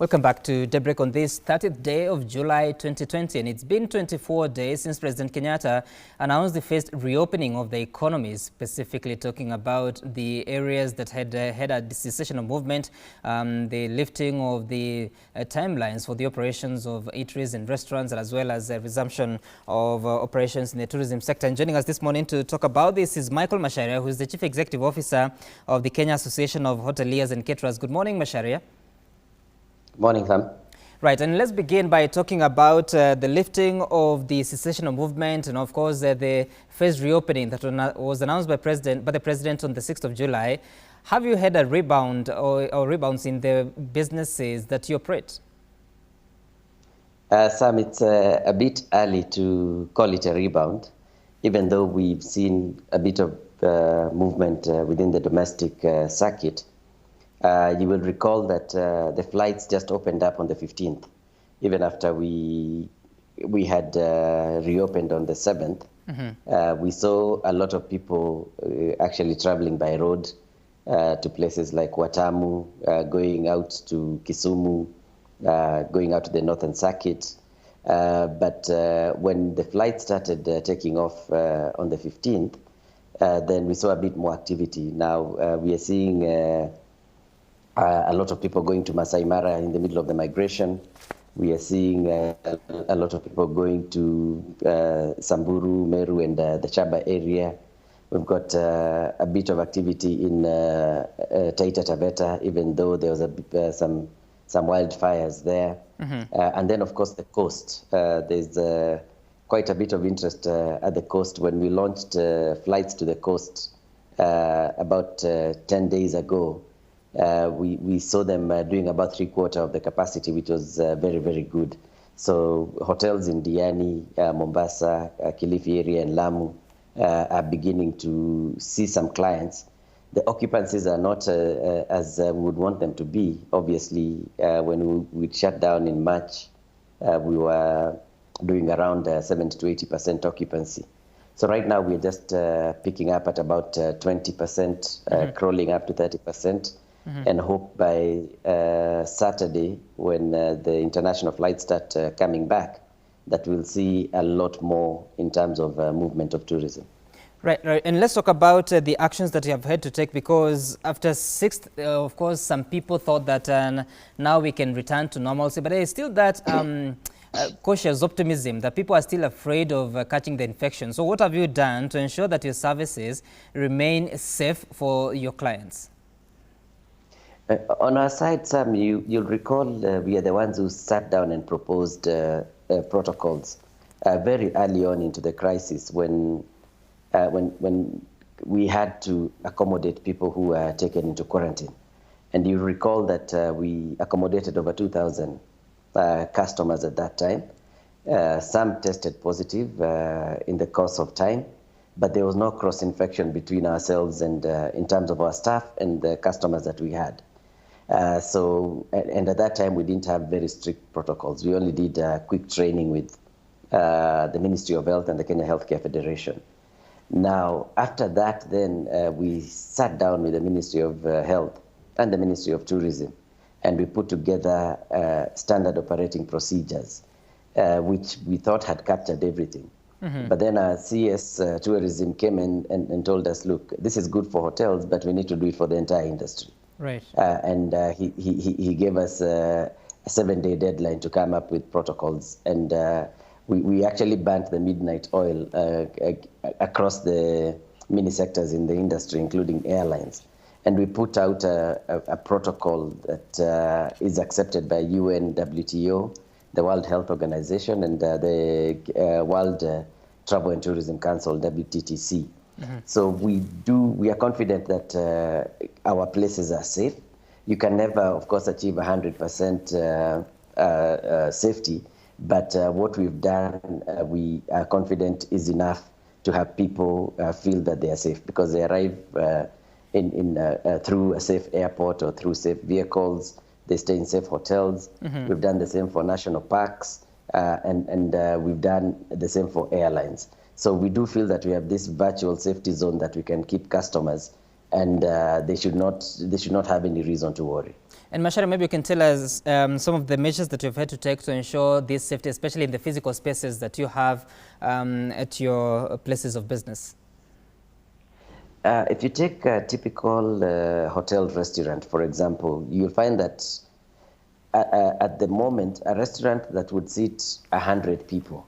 Welcome back to Daybreak on this 30th day of July 2020, and it's been 24 days since President Kenyatta announced the first reopening of the economy, specifically talking about the areas that had had a secessional movement, the lifting of the timelines for the operations of eateries and restaurants, as well as the resumption of operations in the tourism sector. And joining us this morning to talk about this is Michael Macharia, who is the Chief Executive Officer of the Kenya Association of Hoteliers and Caterers. Good morning, Macharia. Morning, Sam. Right, and let's begin by talking about the lifting of the secessional movement and, of course, the first reopening that was announced by the president on the 6th of July. Have you had a rebound or rebounds in the businesses that you operate? Sam, it's a bit early to call it a rebound, even though we've seen a bit of movement within the domestic circuit. You will recall that the flights just opened up on the 15th, even after we had reopened on the 7th. We saw a lot of people actually traveling by road to places like Watamu, going out to Kisumu, going out to the Northern Circuit. But when the flight started taking off on the 15th, then we saw a bit more activity. Now we are seeing a lot of people going to Masai Mara in the middle of the migration. We are seeing a lot of people going to Samburu, Meru, and the Chaba area. We've got a bit of activity in Taita Taveta, even though there was some wildfires there. And then, of course, the coast. There's quite a bit of interest at the coast. When we launched flights to the coast about 10 days ago, we saw them doing about 3/4 of the capacity, which was very, very good. So hotels in Diani, Mombasa, Kilifi area, and Lamu are beginning to see some clients. The occupancies are not as we would want them to be. Obviously, when we shut down in March, we were doing around 70 to 80% occupancy. So right now we're just picking up at about 20%, crawling up to 30%. And hope by Saturday, when the international flights start coming back, that we'll see a lot more in terms of movement of tourism. Right. And let's talk about the actions that you have had to take, because after 6th, of course, some people thought that now we can return to normalcy, but there is still that cautious optimism that people are still afraid of catching the infection. So what have you done to ensure that your services remain safe for your clients? On our side, Sam, you'll recall we are the ones who sat down and proposed protocols very early on into the crisis when we had to accommodate people who were taken into quarantine. And you recall that we accommodated over 2,000 customers at that time. Some tested positive in the course of time, but there was no cross-infection between ourselves and in terms of our staff and the customers that we had. And at that time, we didn't have very strict protocols. We only did quick training with the Ministry of Health and the Kenya Healthcare Federation. Now, after that, then we sat down with the Ministry of Health and the Ministry of Tourism, and we put together standard operating procedures, which we thought had captured everything. But then our CS Tourism came in and told us, look, this is good for hotels, but we need to do it for the entire industry. Right. And he gave us a 7-day deadline to come up with protocols. And we actually burnt the midnight oil across the many sectors in the industry, including airlines. And we put out a protocol that is accepted by UN, WTO, the World Health Organization, and the World Travel and Tourism Council, WTTC. So we are confident that our places are safe. You can never, of course, achieve 100% safety, but what we've done, we are confident is enough to have people feel that they are safe, because they arrive through a safe airport or through safe vehicles. They stay in safe hotels. We've done the same for national parks, and we've done the same for airlines. So we do feel that we have this virtual safety zone that we can keep customers and they should not have any reason to worry. And Macharia, maybe you can tell us some of the measures that you've had to take to ensure this safety, especially in the physical spaces that you have at your places of business. If you take a typical hotel restaurant, for example, you'll find that at the moment, a restaurant that would seat 100 people,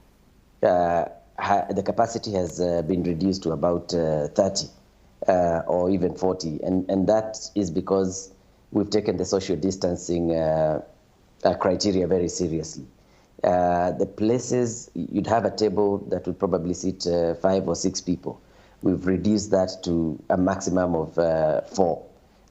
the capacity has been reduced to about 30 or even 40. And that is because we've taken the social distancing criteria very seriously. The places, you'd have a table that would probably seat 5 or 6 people. We've reduced that to a maximum of 4,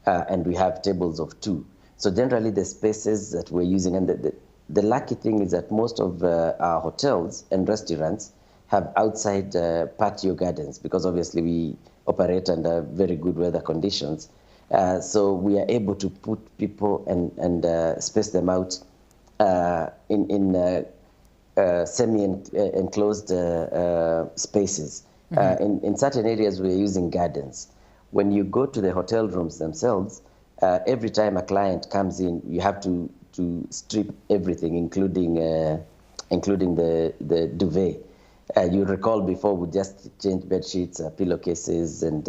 and we have tables of 2. So generally the spaces that we're using, and the lucky thing is that most of our hotels and restaurants have outside patio gardens, because obviously we operate under very good weather conditions. So we are able to put people and space them out in semi-enclosed spaces. In certain areas, we're using gardens. When you go to the hotel rooms themselves, every time a client comes in, you have to strip everything, including the duvet. You recall before we just changed bed sheets, pillowcases, and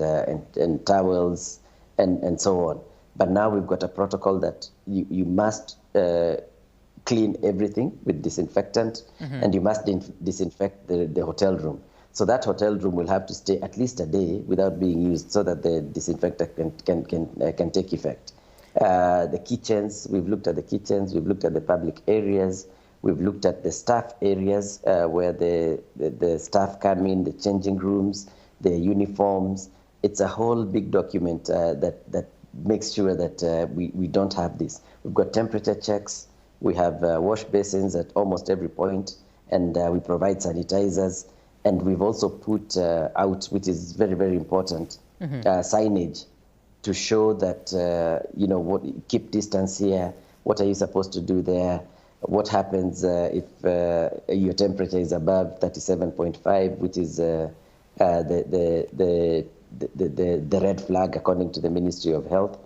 towels, and so on. But now we've got a protocol that you must clean everything with disinfectant, and you must disinfect the hotel room. So that hotel room will have to stay at least a day without being used, so that the disinfectant can take effect. The kitchens, we've looked at the kitchens, we've looked at the public areas, we've looked at the staff areas where the staff come in, the changing rooms, the uniforms. It's a whole big document that makes sure that we don't have this. We've got temperature checks, we have wash basins at almost every point, and we provide sanitizers. And we've also put out, which is very, very important, signage to show that, keep distance here, what are you supposed to do there, what happens if your temperature is above 37.5, which is the red flag according to the Ministry of Health.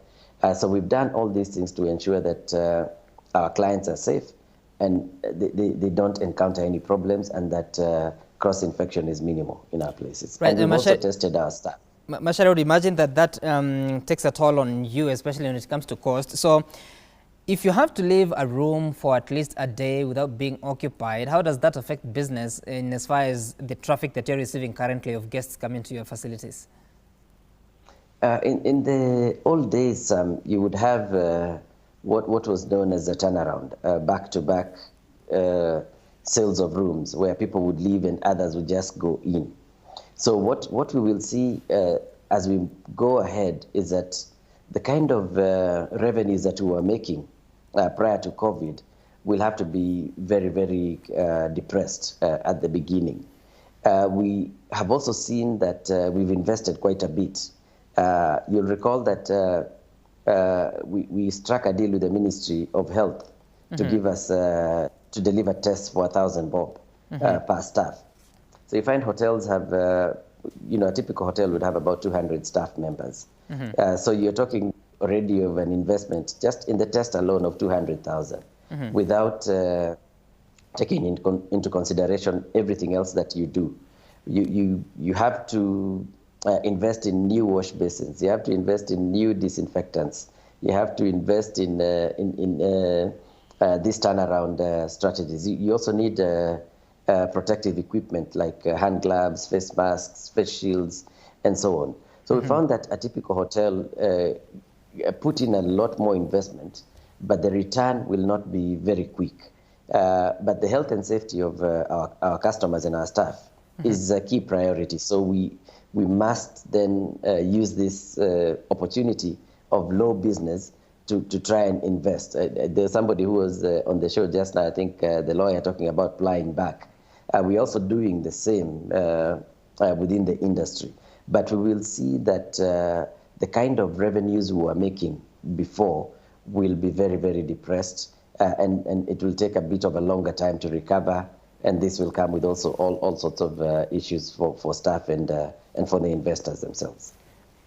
So we've done all these things to ensure that our clients are safe and they don't encounter any problems, and that cross-infection is minimal in our places. Right. And we've also tested our staff. Macharia, I would imagine that takes a toll on you, especially when it comes to cost. So if you have to leave a room for at least a day without being occupied, how does that affect business in as far as the traffic that you're receiving currently of guests coming to your facilities? In the old days, you would have what was known as a turnaround, back-to-back sales of rooms, where people would leave and others would just go in. So what we will see as we go ahead is that the kind of revenues that we were making prior to COVID will have to be very, very depressed at the beginning. We have also seen that we've invested quite a bit. You'll recall that we struck a deal with the Ministry of Health to give us to deliver tests for 1,000 bob per staff. So you find hotels have, a typical hotel would have about 200 staff members. So you're talking already of an investment just in the test alone of 200,000, without taking into consideration everything else that you do. You have to invest in new wash basins. You have to invest in new disinfectants. You have to invest in these turnaround strategies. You also need protective equipment like hand gloves, face masks, face shields, and so on. So we found that a typical hotel put in a lot more investment, but the return will not be very quick. But the health and safety of our customers and our staff is a key priority. So we must then use this opportunity of low business to try and invest. There's somebody who was on the show just now, I think the lawyer talking about flying back. We're also doing the same within the industry. But we will see that the kind of revenues we were making before will be very, very depressed, and it will take a bit of a longer time to recover. And this will come with also all sorts of issues for staff and for the investors themselves.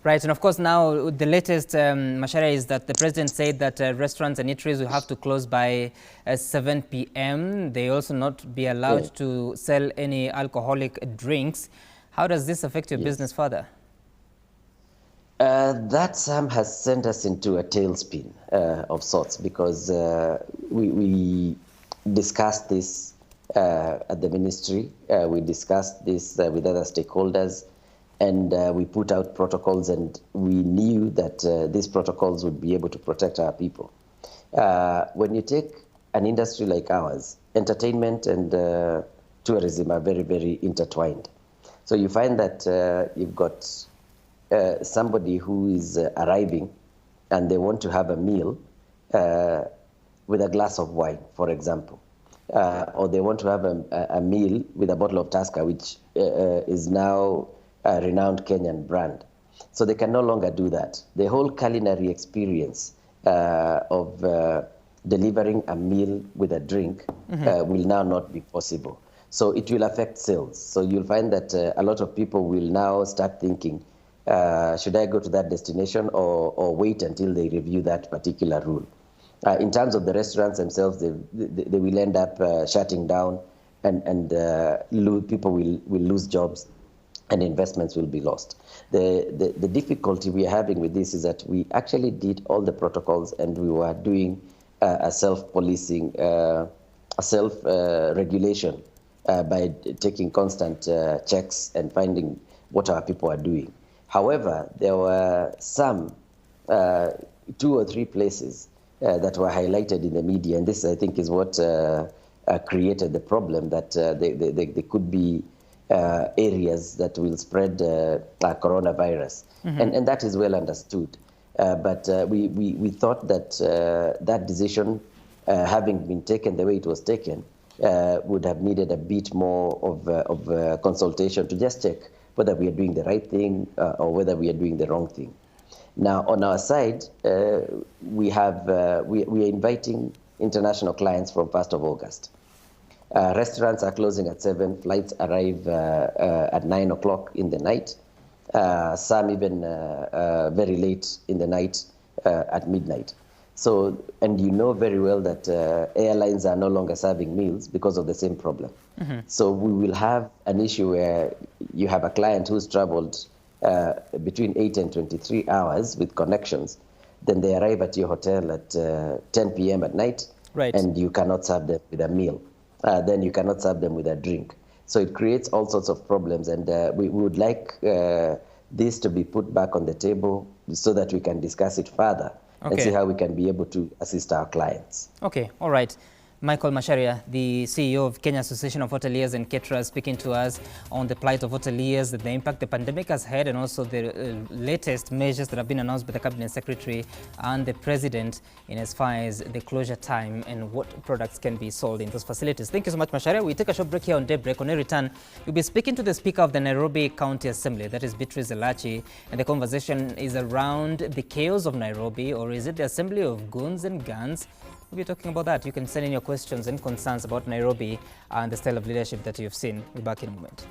Right, and of course now the latest, Macharia, is that the president said that restaurants and eateries will have to close by 7 p.m. They also not be allowed Yes. to sell any alcoholic drinks. How does this affect your Yes. business further? That has sent us into a tailspin of sorts, because we discussed this at the ministry. We discussed this with other stakeholders, and we put out protocols, and we knew that these protocols would be able to protect our people. When you take an industry like ours, entertainment and tourism are very, very intertwined. So you find that you've got somebody who is arriving and they want to have a meal with a glass of wine, for example, or they want to have a meal with a bottle of Tusker, which is now a renowned Kenyan brand. So they can no longer do that. The whole culinary experience of delivering a meal with a drink will now not be possible. So it will affect sales. So you'll find that a lot of people will now start thinking, should I go to that destination or wait until they review that particular rule? In terms of the restaurants themselves, they will end up shutting down, and people will lose jobs and investments will be lost. The difficulty we are having with this is that we actually did all the protocols, and we were doing a self-policing, a self-regulation by taking constant checks and finding what our people are doing. However, there were some 2 or 3 places that were highlighted in the media, and this, I think, is what created the problem, that there could be areas that will spread coronavirus, and that is well understood. But we thought that that decision, having been taken the way it was taken, would have needed a bit more of consultation to just check whether we are doing the right thing or whether we are doing the wrong thing. Now, on our side, we are inviting international clients from 1st of August. Restaurants are closing at 7, flights arrive at 9 o'clock in the night, some even very late in the night at midnight. So, and you know very well that airlines are no longer serving meals because of the same problem. So we will have an issue where you have a client who's traveled between 8 and 23 hours with connections, then they arrive at your hotel at 10 p.m. at night, right, and you cannot serve them with a meal. Then you cannot serve them with a drink. So it creates all sorts of problems, and we would like this to be put back on the table so that we can discuss it further and see how we can be able to assist our clients. Okay, all right. Michael Macharia, the CEO of Kenya Association of Hoteliers and Caterers, speaking to us on the plight of hoteliers, the impact the pandemic has had, and also the latest measures that have been announced by the Cabinet Secretary and the President in as far as the closure time and what products can be sold in those facilities. Thank you so much, Macharia. We take a short break here on Daybreak. On a return, we'll be speaking to the Speaker of the Nairobi County Assembly, that is Beatrice Elachi, and the conversation is around the chaos of Nairobi, or is it the assembly of goons and guns? We'll be talking about that. You can send in your questions and concerns about Nairobi and the style of leadership that you've seen. We'll be back in a moment.